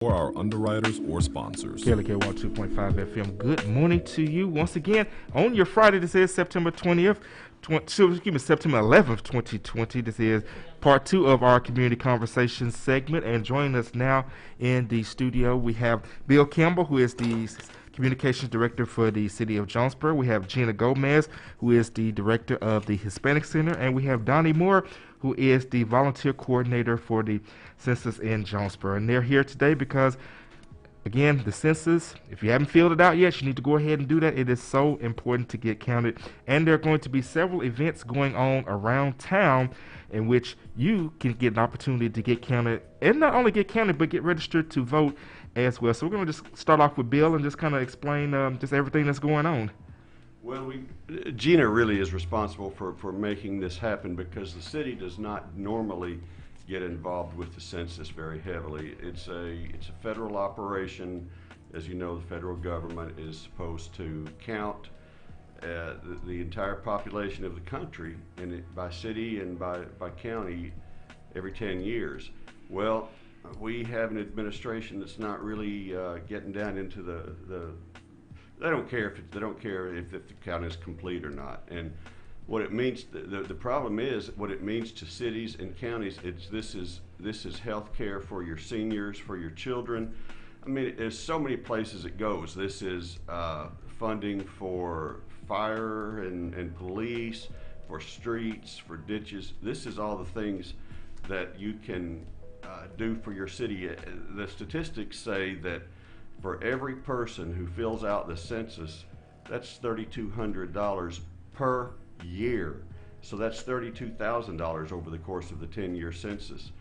or our underwriters or sponsors. KLEK 102.5 FM. Good morning to you once again on your Friday. This is September 20th, September 11th, 2020. This is part two of our community conversation segment. And joining us now in the studio, we have Bill Campbell, who is the Communications Director for the City of Jonesboro. We have Gina Gomez, who is the Director of the Hispanic Center. And we have Donnie Moore, who is the Volunteer Coordinator for the Census in Jonesboro. And they're here today because, again, the census, if you haven't filled it out yet, you need to go ahead and do that. It is so important to get counted. And there are going to be several events going on around town in which you can get an opportunity to get counted, and not only get counted, but get registered to vote as well. So we're going to just start off with Bill and just kind of explain just everything that's going on. Well, Gina really is responsible for making this happen because the city does not normally get involved with the census very heavily. It's a federal operation. As you know, the federal government is supposed to count the entire population of the country, and by city and by county every 10 years. Well, we have an administration that's not really getting down into the they don't care if the count is complete or not. And what it means, the problem is what it means to cities and counties. This is health care for your seniors, for your children. I mean, there's so many places it goes. This is funding for fire and police, for streets, for ditches. This is all the things that you can do for your city. The statistics say that for every person who fills out the census, that's $3,200 per year. So that's $32,000 over the course of the 10-year census.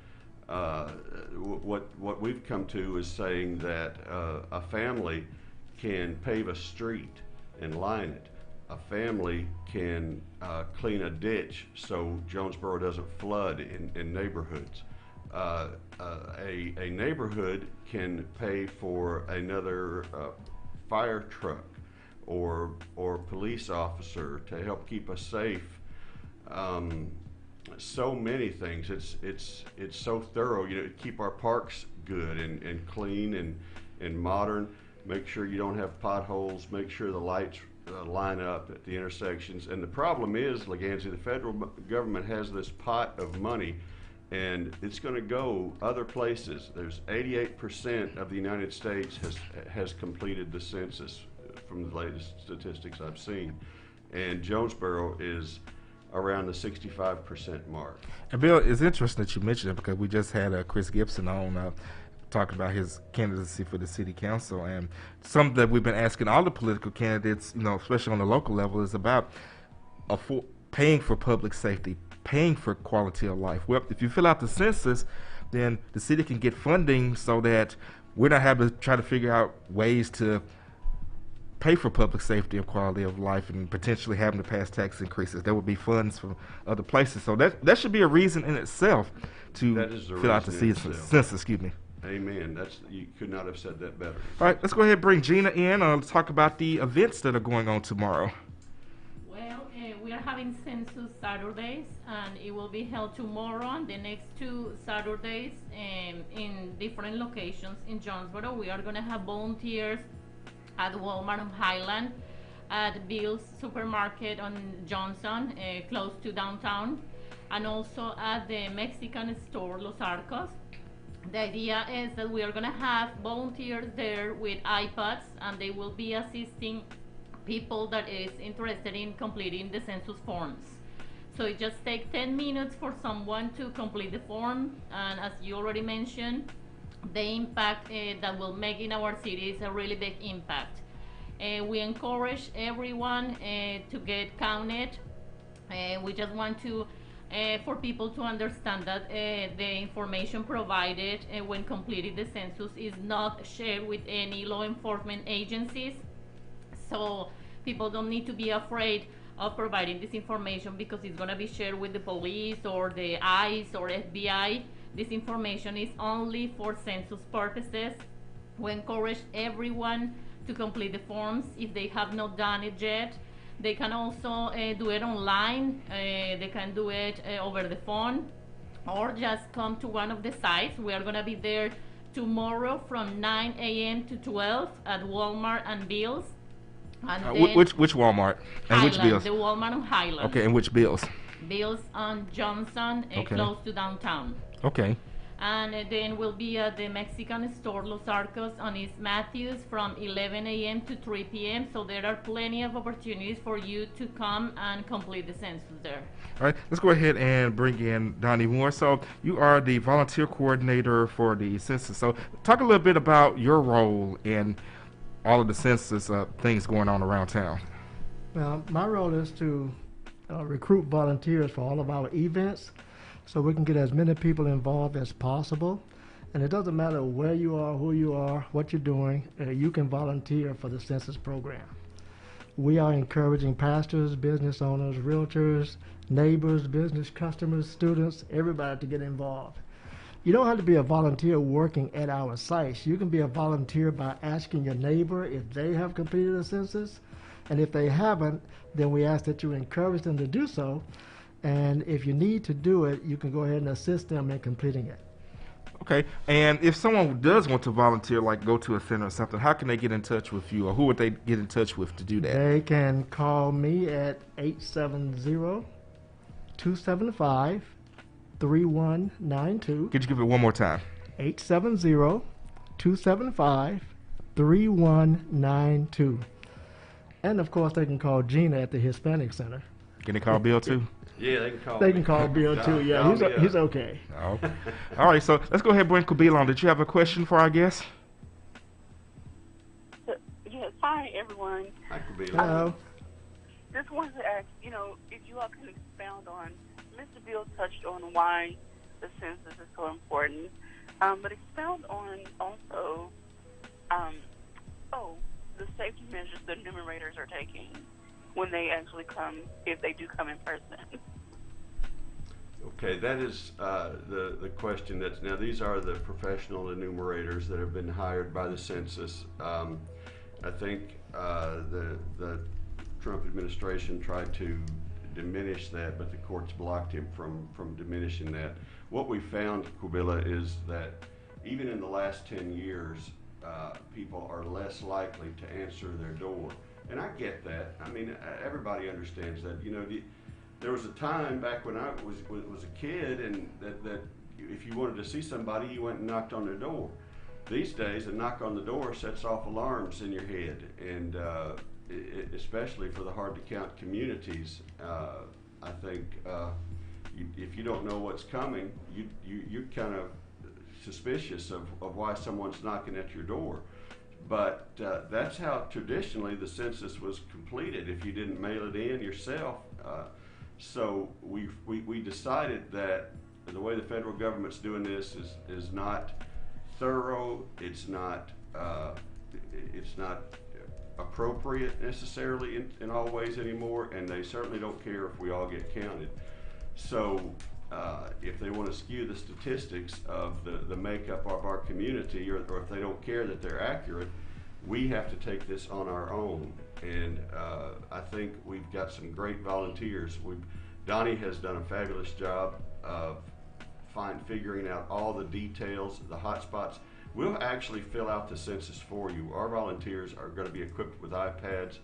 What we've come to is saying that a family can pave a street and line it. A family can clean a ditch so Jonesboro doesn't flood in neighborhoods. A neighborhood can pay for another fire truck or police officer to help keep us safe. So many things. It's so thorough. You know, keep our parks good and clean and modern. Make sure you don't have potholes. Make sure the lights line up at the intersections. And the problem is, Leganzi, the federal government has this pot of money, and it's going to go other places. There's 88% of the United States has completed the census from the latest statistics I've seen, and Jonesboro is around the 65% mark. And Bill, it's interesting that you mentioned it because we just had Chris Gibson on talking about his candidacy for the city council, and something that we've been asking all the political candidates, you know, especially on the local level, is about paying for public safety, paying for quality of life. Well, if you fill out the census, then the city can get funding so that we're not having to try to figure out ways to pay for public safety and quality of life and potentially having to pass tax increases. There would be funds from other places. So that should be a reason in itself to fill out the census. Excuse me. Amen. You could not have said that better. All right, let's go ahead and bring Gina in. Let's talk about the events that are going on tomorrow. Well, we are having Census Saturdays, and it will be held tomorrow and the next two Saturdays in different locations in Jonesboro. We are going to have volunteers at Walmart on Highland, at Bill's Supermarket on Johnson, close to downtown, and also at the Mexican store Los Arcos. The idea is that we are going to have volunteers there with iPads, and they will be assisting people that is interested in completing the census forms. So it just takes 10 minutes for someone to complete the form, and as you already mentioned, the impact that will make in our city is a really big impact. We encourage everyone to get counted. We just want to for people to understand that the information provided when completing the census is not shared with any law enforcement agencies. So people don't need to be afraid of providing this information because it's going to be shared with the police or the ICE or FBI. This information is only for census purposes. We encourage everyone to complete the forms if they have not done it yet. They can also do it online. They can do it over the phone, or just come to one of the sites. We are going to be there tomorrow from 9 a.m. to 12 at Walmart and Bills. And which Walmart and Highland, which Bills? the Walmart on Highland. Okay, and which Bills? Bills on Johnson, Okay. close to downtown. Okay. And then we'll be at the Mexican store Los Arcos on East Matthews from 11 a.m. to 3 p.m. So there are plenty of opportunities for you to come and complete the census there. All right, let's go ahead and bring in Donnie Moore. So you are the volunteer coordinator for the census. So talk a little bit about your role in all of the census things going on around town. Well, my role is to recruit volunteers for all of our events so we can get as many people involved as possible. And it doesn't matter where you are, who you are, what you're doing, you can volunteer for the census program. We are encouraging pastors, business owners, realtors, neighbors, business customers, students, everybody to get involved. You don't have to be a volunteer working at our sites. You can be a volunteer by asking your neighbor if they have completed a census. And if they haven't, then we ask that you encourage them to do so. And if you need to do it, you can go ahead and assist them in completing it. Okay, and if someone does want to volunteer, like go to a center or something, how can they get in touch with you, or who would they get in touch with to do that? They can call me at 870-275-3192. Could you give it one more time? 870-275-3192. And of course, they can call Gina at the Hispanic Center. Can they call Bill too? Yeah, they can call They me. can call Bill too. Yeah, he's okay. Oh. All right, so let's go ahead and bring Kabila on. Did you have a question for our guest? Yes, hi everyone. I could be Hello. Just wanted to ask, if you all can expound on, Mr. Bill touched on why the census is so important, but expound on also, the safety measures the enumerators are taking when they actually come, if they do come in person. Okay, that is the question. Now these are the professional enumerators that have been hired by the census. I think the Trump administration tried to diminish that, but the courts blocked him from diminishing that. What we found, Kubila, is that even in the last 10 years, people are less likely to answer their door. And I get that. I mean, everybody understands that. There was a time back when I was a kid, and that if you wanted to see somebody, you went and knocked on their door. These days, a knock on the door sets off alarms in your head, and especially for the hard-to-count communities, I think if you don't know what's coming, you're kind of suspicious of why someone's knocking at your door. But that's how traditionally the census was completed, if you didn't mail it in yourself. So we decided that the way the federal government's doing this is not thorough, it's not appropriate necessarily in all ways anymore, and they certainly don't care if we all get counted. So if they want to skew the statistics of the makeup of our community, or if they don't care that they're accurate, we have to take this on our own. And I think we've got some great volunteers. Donnie has done a fabulous job of figuring out all the details, the hot spots. We'll actually fill out the census for you. Our volunteers are going to be equipped with iPads.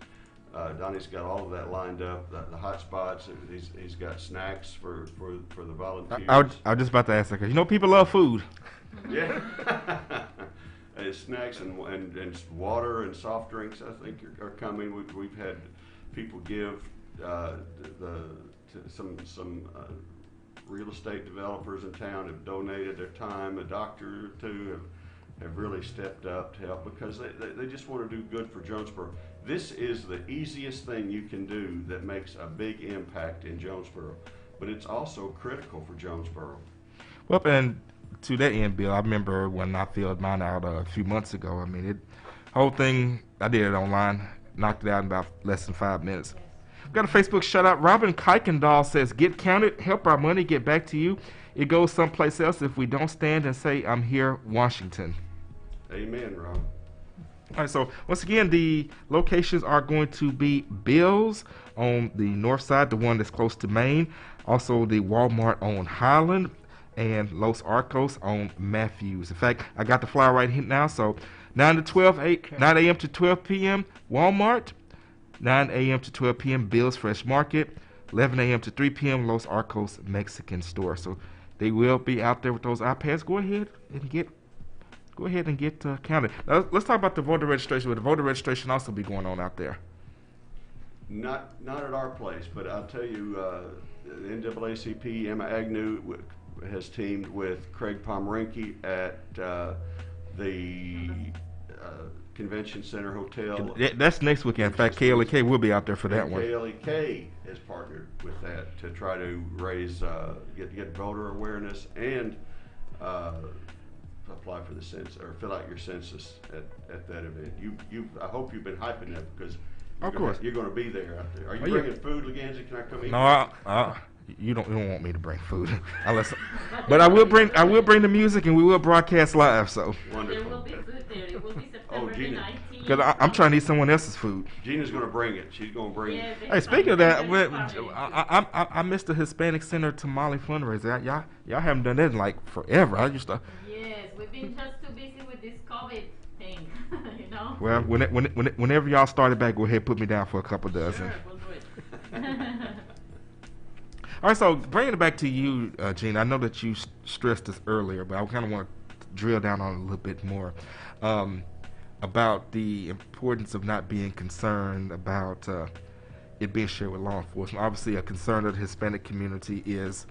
Donnie's got all of that lined up, the hot spots. He's got snacks for the volunteers. I was just about to ask that, because people love food. Yeah. Snacks and water and soft drinks, I think, are coming. We've had people give some real estate developers in town have donated their time. A doctor or two have really stepped up to help, because they just want to do good for Jonesboro. This is the easiest thing you can do that makes a big impact in Jonesboro, but it's also critical for Jonesboro. Well, and to that end, Bill, I remember when I filled mine out a few months ago. I mean, whole thing, I did it online, knocked it out in about less than 5 minutes. We've got a Facebook shout out. Robin Kuykendall says, "Get counted, help our money get back to you. It goes someplace else if we don't stand and say, 'I'm here, Washington.'" Amen, Rob. All right, so once again, the locations are going to be Bill's on the north side, the one that's close to Maine, also the Walmart on Highland, and Los Arcos on Matthews. In fact, I got the flyer right here now. So 9 to 12, 9 a.m. to 12 p.m. Walmart, 9 a.m. to 12 p.m. Bill's Fresh Market, 11 a.m. to 3 p.m. Los Arcos Mexican Store. So they will be out there with those iPads. Go ahead and get counted. Now, let's talk about the voter registration. Will the voter registration also be going on out there? Not at our place, but I'll tell you, the NAACP, Emma Agnew has teamed with Craig Pomeranke at the Convention Center Hotel. That's next weekend. In fact, KLEK will be out there for that one. KLEK has partnered with that to try to raise, get voter awareness and apply for the census or fill out your census at that event. I hope you've been hyping that because you're going to be there out there. Are you bringing food, Leganzi? Can I come eat? No, you don't want me to bring food, but I will bring the music and we will broadcast live. So wonderful. There will be food there. It will be September the 19th. Because I'm trying to eat someone else's food. Gina's going to bring it. She's going to bring it. Hey, speaking of that, I missed the Hispanic Center Tamale fundraiser. Y'all haven't done that in like forever. Yes, we've been just too busy with this COVID thing, you know. Well, whenever y'all started back, go ahead and put me down for a couple dozen. Sure, we'll do it. All right, so bringing it back to you, Gina, I know that you stressed this earlier, but I kind of want to drill down on it a little bit more about the importance of not being concerned about it being shared with law enforcement. Obviously, a concern of the Hispanic community is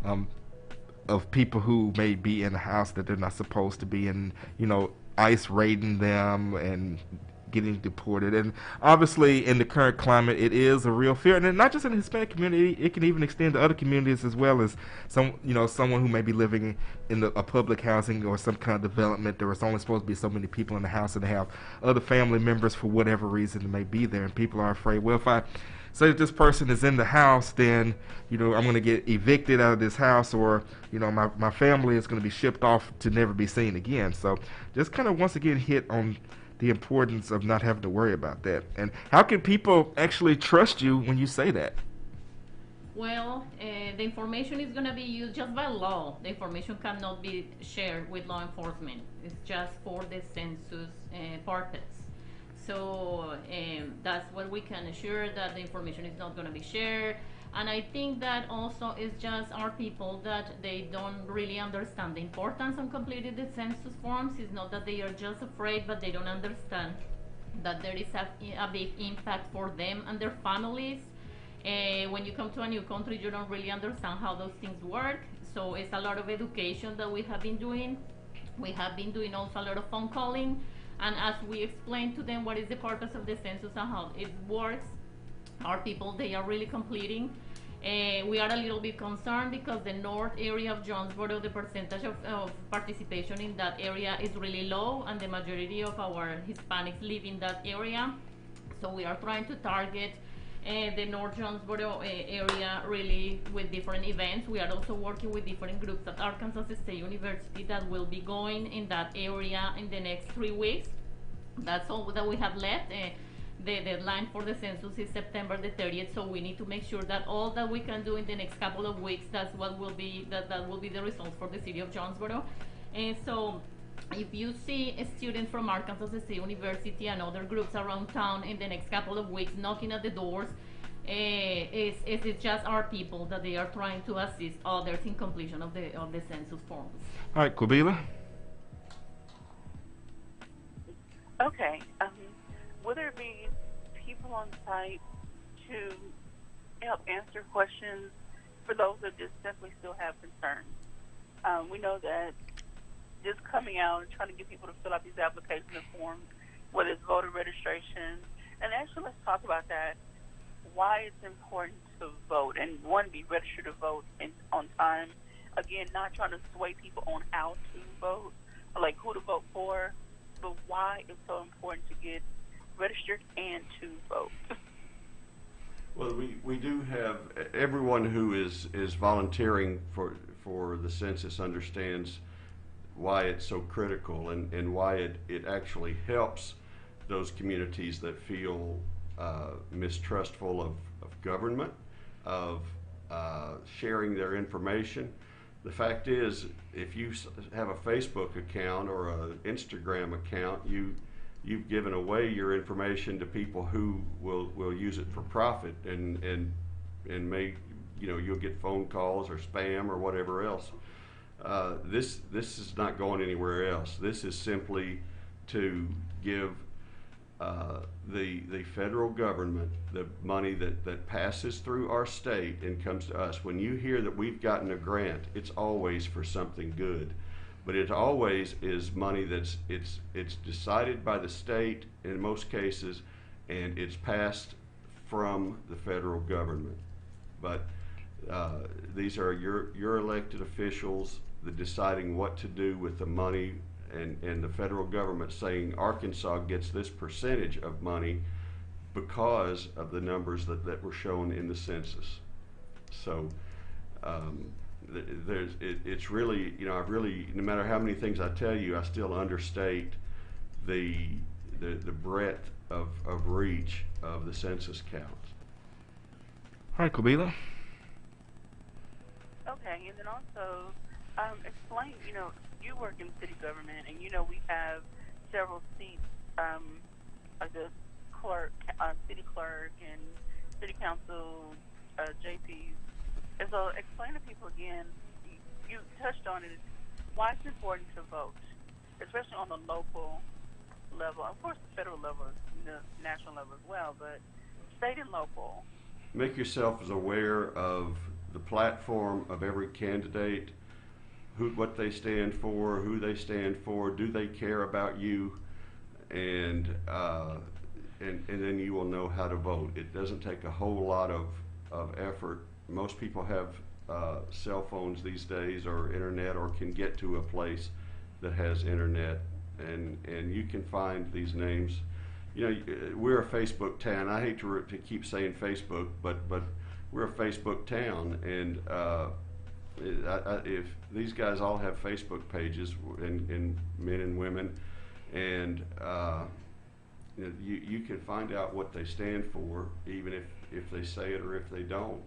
of people who may be in a house that they're not supposed to be in, ICE raiding them and getting deported. And obviously in the current climate it is a real fear, and then not just in the Hispanic community, it can even extend to other communities as well, as someone who may be living in a public housing or some kind of development. There was only supposed to be so many people in the house, and they have other family members for whatever reason that may be there, and people are afraid, well, if I say that this person is in the house, then I'm going to get evicted out of this house, or my family is going to be shipped off to never be seen again. So just kind of once again hit on the importance of not having to worry about that. And how can people actually trust you when you say that? Well, the information is going to be used just by law. The information cannot be shared with law enforcement. It's just for the census purpose. So that's what we can assure, that the information is not going to be shared. And I think that also is just our people that they don't really understand the importance of completing the census forms. It's not that they are just afraid, but they don't understand that there is a big impact for them and their families. When you come to a new country, you don't really understand how those things work. So it's a lot of education that we have been doing. We have been doing also a lot of phone calling. And as we explain to them what is the purpose of the census and how it works, our people, they are really completing. We are a little bit concerned because the north area of Jonesboro, the percentage of participation in that area is really low, and the majority of our Hispanics live in that area. So we are trying to target the North Jonesboro area really with different events. We are also working with different groups at Arkansas State University that will be going in that area in the next 3 weeks. That's all that we have left. The deadline for the census is September the 30th, so we need to make sure that all that we can do in the next couple of weeks, that's what will be, that will be the result for the city of Jonesboro. And so if you see a student from Arkansas State University and other groups around town in the next couple of weeks knocking at the doors, it's just our people that they are trying to assist others in completion of the census forms. All right, Kubila. Okay. Will there be people on site to help answer questions for those that just simply still have concerns? We know that just coming out and trying to get people to fill out these application forms, whether it's voter registration, and actually let's talk about that, why it's important to vote, and one, be registered to vote on time. Again, not trying to sway people on how to vote, or like who to vote for, but why it's so important to get registered and to vote. Well, we do have, everyone who is volunteering for the census understands why it's so critical, and why it actually helps those communities that feel mistrustful of government, of sharing their information. the fact is, if you have a Facebook account or an Instagram account, you've given away your information to people who will use it for profit, and may, you'll get phone calls or spam or whatever else. This is not going anywhere else. This is simply to give the federal government the money that passes through our state and comes to us. When you hear that we've gotten a grant, it's always for something good, but it always is money that's it's decided by the state in most cases, and it's passed from the federal government. But these are your elected officials that deciding what to do with the money, and the federal government saying Arkansas gets this percentage of money because of the numbers that were shown in the census. So it's really, I've really, no matter how many things I tell you, I still understate the breadth of reach of the census counts. All right, Kabila. Okay, and then also explain, you work in city government, and we have several seats, like the clerk, city clerk, and city council, JPs. And so explain to people again, you touched on it, why it's important to vote, especially on the local level. Of course, the federal level, the national level as well, but state and local. Make yourself as aware of the platform of every candidate, what they stand for, who they stand for, do they care about you, and then you will know how to vote. It doesn't take a whole lot of effort. Most people have cell phones these days, or internet, or can get to a place that has internet, and you can find these names. We're a Facebook town. I hate to keep saying Facebook, but we're a Facebook town, and if these guys all have Facebook pages, and men and women, and you can find out what they stand for, even if they say it or if they don't,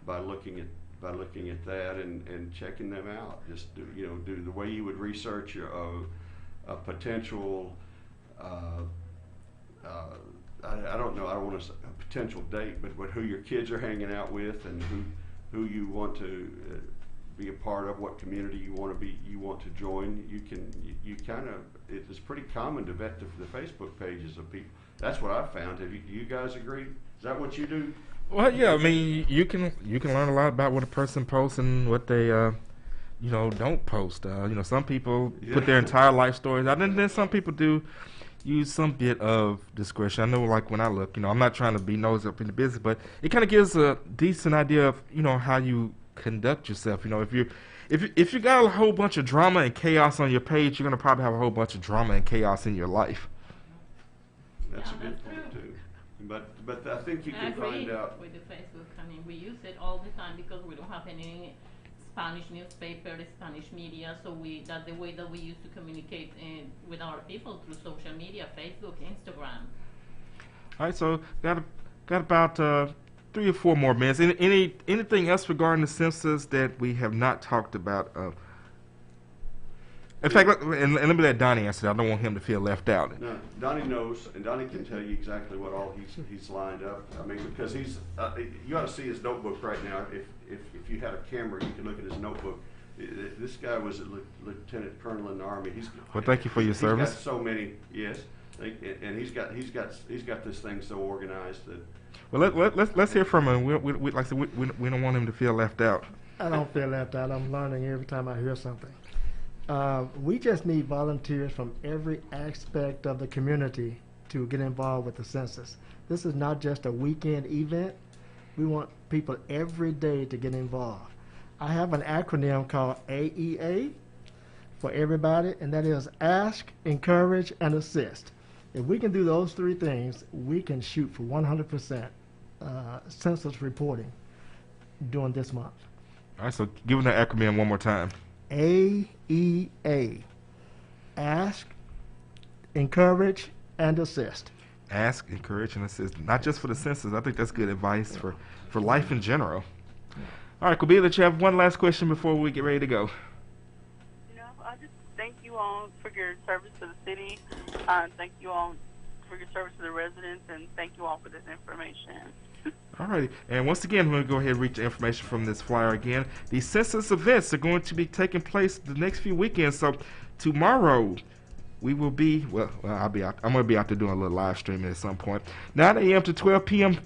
by looking at that and checking them out. Just do the way you would research a potential. I don't know. I don't want to say a potential date, but who your kids are hanging out with, and who you want to be a part of, what community you want to join. You kind of, it's pretty common to vet the Facebook pages of people. That's what I found. Do you guys agree? Is that what you do? Well, yeah. I mean, you can learn a lot about what a person posts and what they don't post. Some people put their entire life stories out, and then some people do use some bit of discretion. I know, like when I look, I'm not trying to be nose up in the business, but it kind of gives a decent idea of how you conduct yourself. If you got a whole bunch of drama and chaos on your page, you're gonna probably have a whole bunch of drama and chaos in your life. That's a good point too. But I think you can find out with the Facebook. I mean, we use it all the time because we don't have any Spanish newspaper, Spanish media, so that's the way that we used to communicate with our people, through social media, Facebook, Instagram. All right, so got about 3 or 4 more minutes. Anything else regarding the census that we have not talked about? In fact, and let me let Donnie answer that. I don't want him to feel left out. No, Donnie knows, and Donnie can tell you exactly what all he's lined up. I mean, because he's you ought to see his notebook right now. If you had a camera, you could look at his notebook. This guy was a lieutenant colonel in the Army. Well, thank you for your service. He's got so many, yes, and he's got this thing so organized that. Well, let's hear from him. We like I said, we don't want him to feel left out. I don't feel left out. I'm learning every time I hear something. We just need volunteers from every aspect of the community to get involved with the census. This is not just a weekend event. We want people every day to get involved. I have an acronym called AEA for everybody, and that is Ask, Encourage, and Assist. If we can do those 3 things, we can shoot for 100% census reporting during this month. All right, so give them the acronym one more time. AEA. Ask, Encourage, and Assist. Ask, encourage, and assist. Not just for the census. I think that's good advice for life in general. All right, Kabila, you have one last question before we get ready to go. No, I just thank you all for your service to the city. Thank you all for your service to the residents, and thank you all for this information. All righty. And once again, I'm going to go ahead and read the information from this flyer again. The census events are going to be taking place the next few weekends. So tomorrow, we will be, I'll be out. I'm going to be out there doing a little live streaming at some point. 9 a.m. to 12 p.m.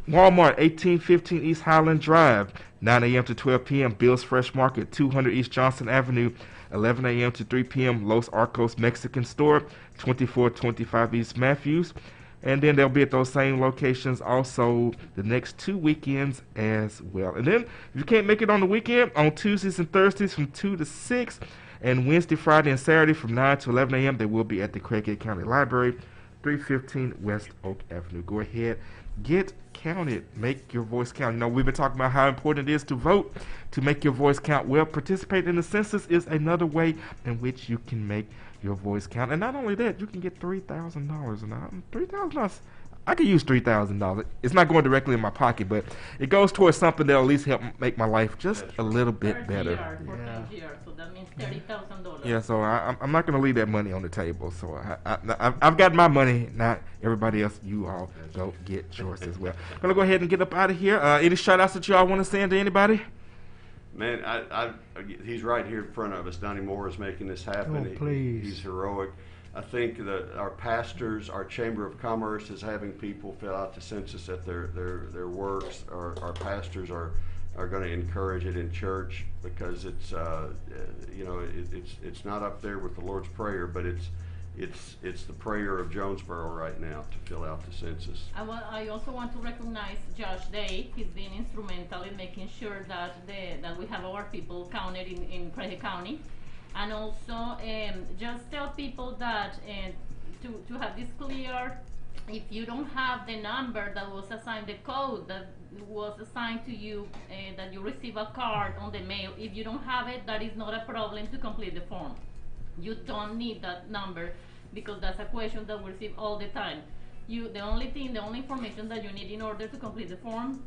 Walmart, 1815 East Highland Drive. 9 a.m. to 12 p.m. Bill's Fresh Market, 200 East Johnson Avenue. 11 a.m. to 3 p.m. Los Arcos Mexican Store, 2425 East Matthews. And then they'll be at those same locations also the next 2 weekends as well. And then if you can't make it on the weekend, on Tuesdays and Thursdays from 2 to 6, and Wednesday, Friday, and Saturday from 9 to 11 a.m., they will be at the KLEK County Library, 315 West Oak Avenue. Go ahead, get counted, make your voice count. You know, we've been talking about how important it is to vote, to make your voice count. Well, participating in the census is another way in which you can make your voice count. And not only that, you can get $3,000. And $3,000, I could use $3,000. It's not going directly in my pocket, but it goes towards something that'll at least help make my life just a little bit better. Yeah. So that means $30,000. Yeah, so I'm not going to leave that money on the table. So I've got my money. Now everybody else, you all go get yours as well. I'm going to go ahead and get up out of here. Any shout-outs that you all want to send to anybody? Man, he's right here in front of us. Donnie Moore is making this happen. Oh, please. He's heroic. I think that our pastors, our Chamber of Commerce is having people fill out the census at their works. Our pastors are going to encourage it in church because it's it's not up there with the Lord's Prayer, but it's the prayer of Jonesboro right now to fill out the census. I also want to recognize Josh Day. He's been instrumental in making sure that we have our people counted in Craig County. And also just tell people that to have this clear, if you don't have the number that was assigned, the code that was assigned to you, that you receive a card on the mail, if you don't have it, that is not a problem to complete the form. You don't need that number because that's a question that we receive all the time. The only information that you need in order to complete the form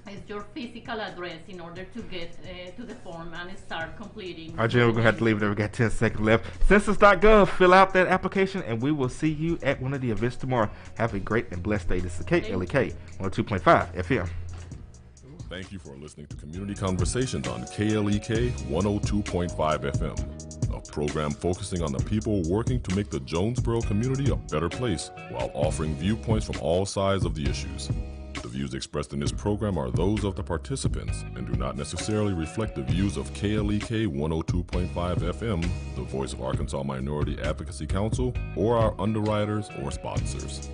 is your physical address in order to get to the form and start completing. All right, Gina, we're going to have to leave it there. We got 10 seconds left. Census.gov, fill out that application, and we will see you at one of the events tomorrow. Have a great and blessed day. This is KLEK 102.5 FM. Thank you for listening to Community Conversations on KLEK 102.5 FM, a program focusing on the people working to make the Jonesboro community a better place while offering viewpoints from all sides of the issues. The views expressed in this program are those of the participants and do not necessarily reflect the views of KLEK 102.5 FM, the voice of Arkansas Minority Advocacy Council, or our underwriters or sponsors.